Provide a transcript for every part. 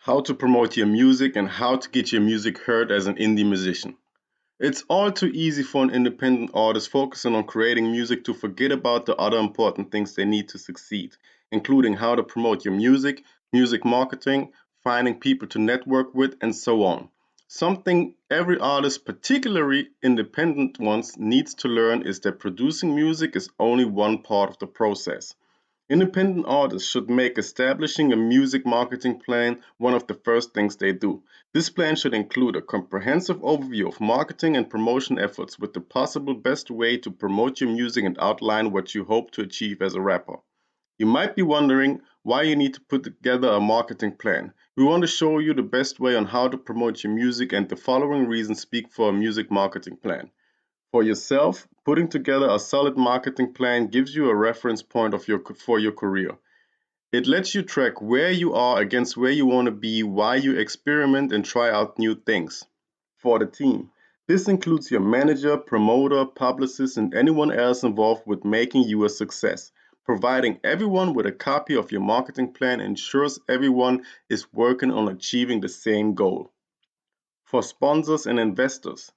how to promote your music, and how to get your music heard as an indie musician. It's all too easy for an independent artist focusing on creating music to forget about the other important things they need to succeed, including how to promote your music, music marketing, finding people to network with, and so on. Something every artist, particularly independent ones, needs to learn is that producing music is only one part of the process. Independent artists should make establishing a music marketing plan one of the first things they do. This plan should include a comprehensive overview of marketing and promotion efforts with the possible best way to promote your music and outline what you hope to achieve as a rapper. You might be wondering why you need to put together a marketing plan. We want to show you the best way on how to promote your music, and the following reasons speak for a music marketing plan. For yourself, putting together a solid marketing plan gives you a reference point for your career. It lets you track where you are against where you want to be while you experiment and try out new things. For the team, this includes your manager, promoter, publicist, and anyone else involved with making you a success. Providing everyone with a copy of your marketing plan ensures everyone is working on achieving the same goal. For sponsors and investors,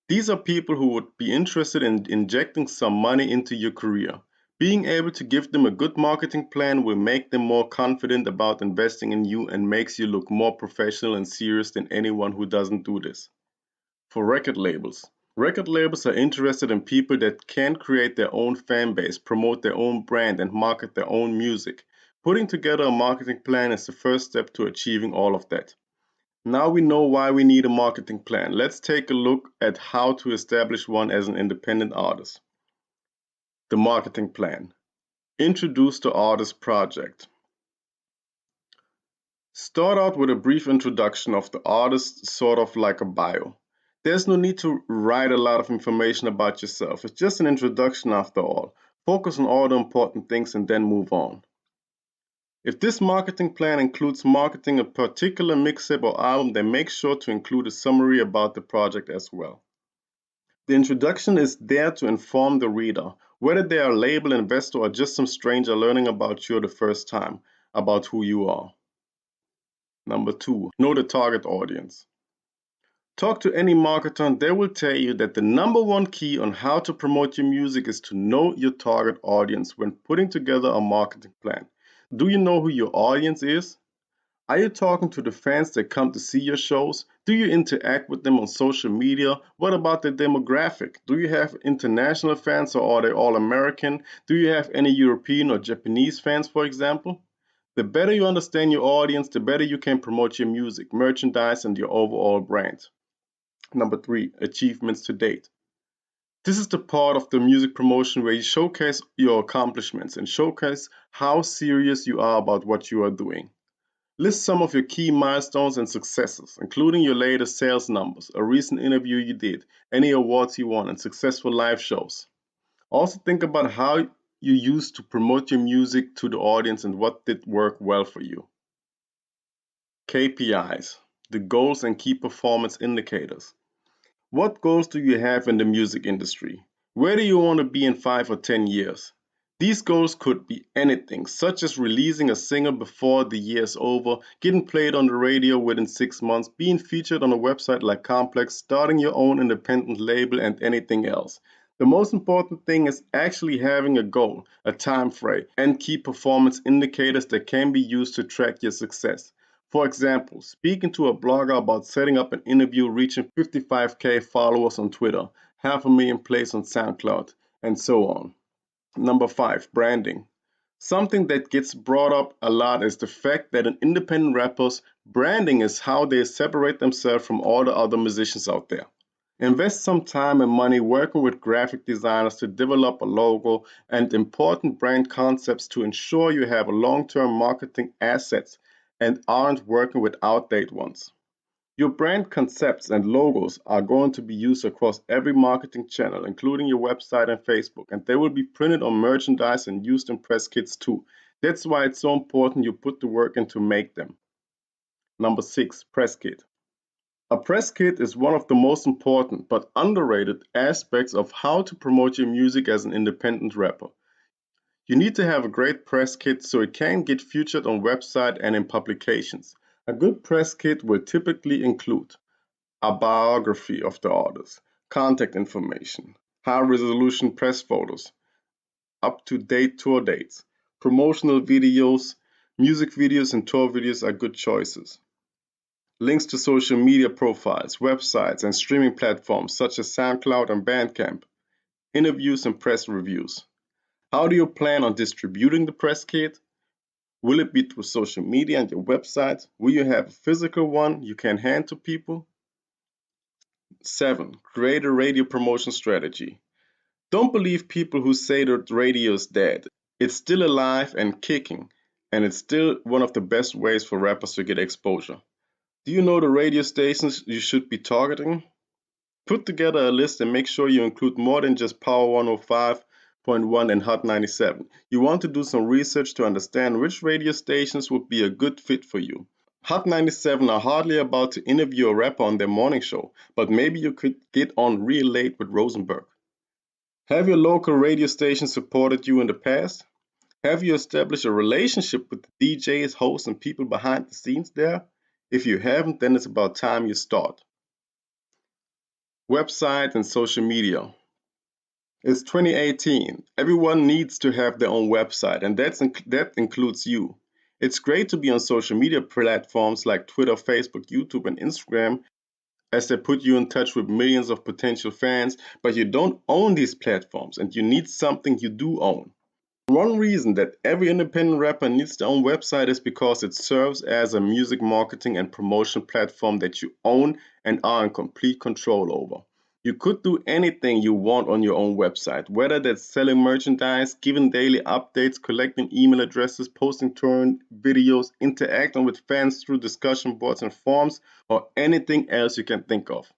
these are people who would be interested in injecting some money into your career. Being able to give them a good marketing plan will make them more confident about investing in you and makes you look more professional and serious than anyone who doesn't do this. For record labels are interested in people that can create their own fan base, promote their own brand, and market their own music. Putting together a marketing plan is the first step to achieving all of that. Now we know why we need a marketing plan. Let's take a look at how to establish one as an independent artist. The marketing plan. Introduce the artist project. Start out with a brief introduction of the artist, sort of like a bio. There's no need to write a lot of information about yourself. It's just an introduction after all. Focus on all the important things and then move on. If this marketing plan includes marketing a particular mixtape or album, then make sure to include a summary about the project as well. The introduction is there to inform the reader, whether they are a label investor or just some stranger learning about you the first time, about who you are. Number 2, know the target audience. Talk to any marketer and they will tell you that the number one key on how to promote your music is to know your target audience when putting together a marketing plan. Do you know who your audience is? Are you talking to the fans that come to see your shows? Do you interact with them on social media? What about their demographic? Do you have international fans or are they all American? Do you have any European or Japanese fans, for example? The better you understand your audience, the better you can promote your music, merchandise, and your overall brand. Number 3, achievements to date. This is the part of the music promotion where you showcase your accomplishments and showcase how serious you are about what you are doing. List some of your key milestones and successes, including your latest sales numbers, a recent interview you did, any awards you won, and successful live shows. Also think about how you used to promote your music to the audience and what did work well for you. KPIs, the goals and key performance indicators. What goals do you have in the music industry? Where do you want to be in 5 or 10 years? These goals could be anything, such as releasing a single before the year is over, getting played on the radio within 6 months, being featured on a website like Complex, starting your own independent label, and anything else. The most important thing is actually having a goal, a time frame, and key performance indicators that can be used to track your success. For example, speaking to a blogger about setting up an interview reaching 55K followers on Twitter, 500,000 plays on SoundCloud, and so on. Number 5, branding. Something that gets brought up a lot is the fact that an independent rapper's branding is how they separate themselves from all the other musicians out there. Invest some time and money working with graphic designers to develop a logo and important brand concepts to ensure you have long-term marketing assets and aren't working with outdated ones. Your brand concepts and logos are going to be used across every marketing channel, including your website and Facebook, and they will be printed on merchandise and used in press kits too. That's why it's so important you put the work in to make them. Number 6, press kit. A press kit is one of the most important but underrated aspects of how to promote your music as an independent rapper. You need to have a great press kit so it can get featured on website and in publications. A good press kit will typically include a biography of the artist, contact information, high resolution press photos, up to date tour dates, promotional videos, music videos, and tour videos are good choices. Links to social media profiles, websites, and streaming platforms such as SoundCloud and Bandcamp, interviews and press reviews. How do you plan on distributing the press kit? Will it be through social media and your website? Will you have a physical one you can hand to people? 7. Create a radio promotion strategy. Don't believe people who say that radio is dead. It's still alive and kicking, and it's still one of the best ways for rappers to get exposure. Do you know the radio stations you should be targeting? Put together a list and make sure you include more than just Power 105.1 and Hot 97. You want to do some research to understand which radio stations would be a good fit for you. Hot 97 are hardly about to interview a rapper on their morning show, but maybe you could get on real late with Rosenberg. Have your local radio station supported you in the past? Have you established a relationship with the DJs, hosts, and people behind the scenes there? If you haven't, then it's about time you start. Website and social media. It's 2018. Everyone needs to have their own website, and that includes you. It's great to be on social media platforms like Twitter, Facebook, YouTube, and Instagram, as they put you in touch with millions of potential fans, but you don't own these platforms, and you need something you do own. One reason that every independent rapper needs their own website is because it serves as a music marketing and promotion platform that you own and are in complete control over. You could do anything you want on your own website, whether that's selling merchandise, giving daily updates, collecting email addresses, posting touring videos, interacting with fans through discussion boards and forums, or anything else you can think of.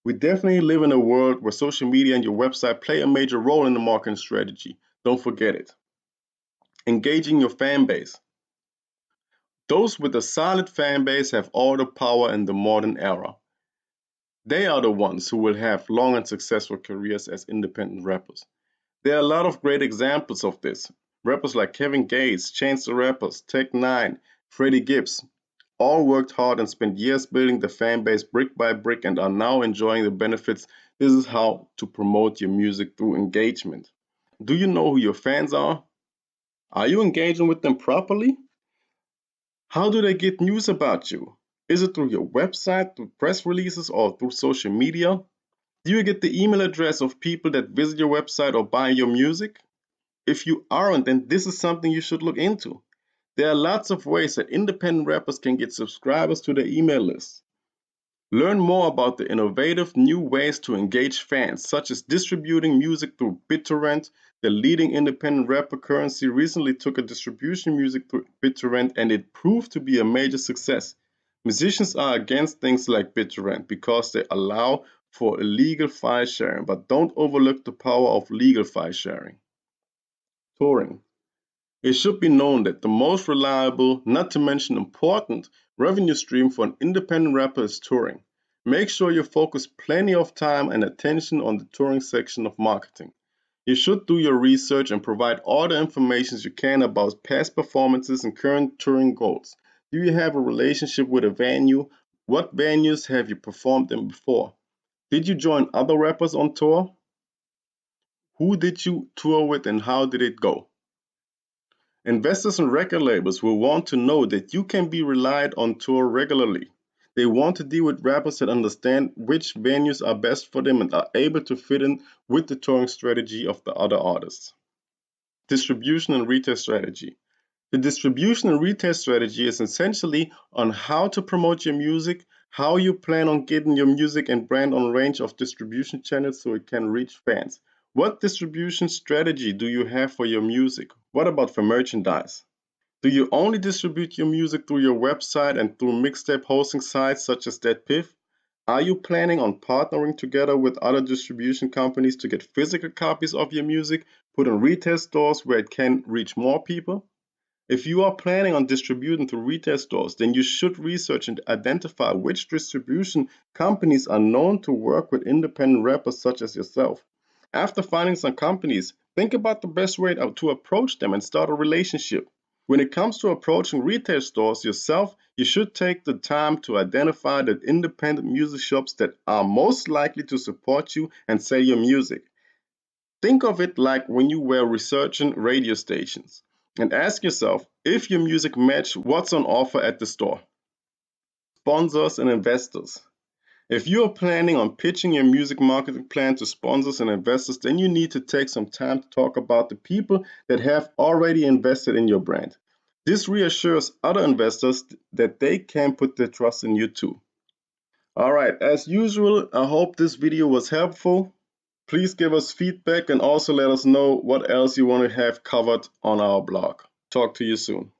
We definitely live in a world where social media and your website play a major role in the marketing strategy. Don't forget it. Engaging your fan base. Those with a solid fan base have all the power in the modern era. They are the ones who will have long and successful careers as independent rappers. There are a lot of great examples of this. Rappers like Kevin Gates, Chance the Rappers, Tech Nine, Freddie Gibbs all worked hard and spent years building the fan base brick by brick and are now enjoying the benefits. This is how to promote your music through engagement. Do you know who your fans are? Are you engaging with them properly? How do they get news about you? Is it through your website, through press releases, or through social media? Do you get the email address of people that visit your website or buy your music? If you aren't, then this is something you should look into. There are lots of ways that independent rappers can get subscribers to their email list. Learn more about the innovative new ways to engage fans, such as distributing music through BitTorrent. The leading independent rapper Currency recently took a distribution music through BitTorrent and it proved to be a major success. Musicians are against things like BitTorrent because they allow for illegal file sharing, but don't overlook the power of legal file sharing. Touring. It should be known that the most reliable, not to mention important, revenue stream for an independent rapper is touring. Make sure you focus plenty of time and attention on the touring section of marketing. You should do your research and provide all the information you can about past performances and current touring goals. Do you have a relationship with a venue? What venues have you performed in before? Did you join other rappers on tour? Who did you tour with and how did it go? Investors and record labels will want to know that you can be relied on tour regularly. They want to deal with rappers that understand which venues are best for them and are able to fit in with the touring strategy of the other artists. Distribution and retail strategy. The distribution and retail strategy is essentially on how to promote your music, how you plan on getting your music and brand on a range of distribution channels so it can reach fans. What distribution strategy do you have for your music? What about for merchandise? Do you only distribute your music through your website and through mixtape hosting sites such as DatPiff? Are you planning on partnering together with other distribution companies to get physical copies of your music put in retail stores where it can reach more people? If you are planning on distributing through retail stores, then you should research and identify which distribution companies are known to work with independent rappers such as yourself. After finding some companies, think about the best way to approach them and start a relationship. When it comes to approaching retail stores yourself, You should take the time to identify the independent music shops that are most likely to support you and sell your music. Think of it like when you were researching radio stations and ask yourself if your music matches what's on offer at the store. Sponsors and investors. If you are planning on pitching your music marketing plan to sponsors and investors, then you need to take some time to talk about the people that have already invested in your brand. This reassures other investors that they can put their trust in you too. All right, as usual, I hope this video was helpful. Please give us feedback and also let us know what else you want to have covered on our blog. Talk to you soon.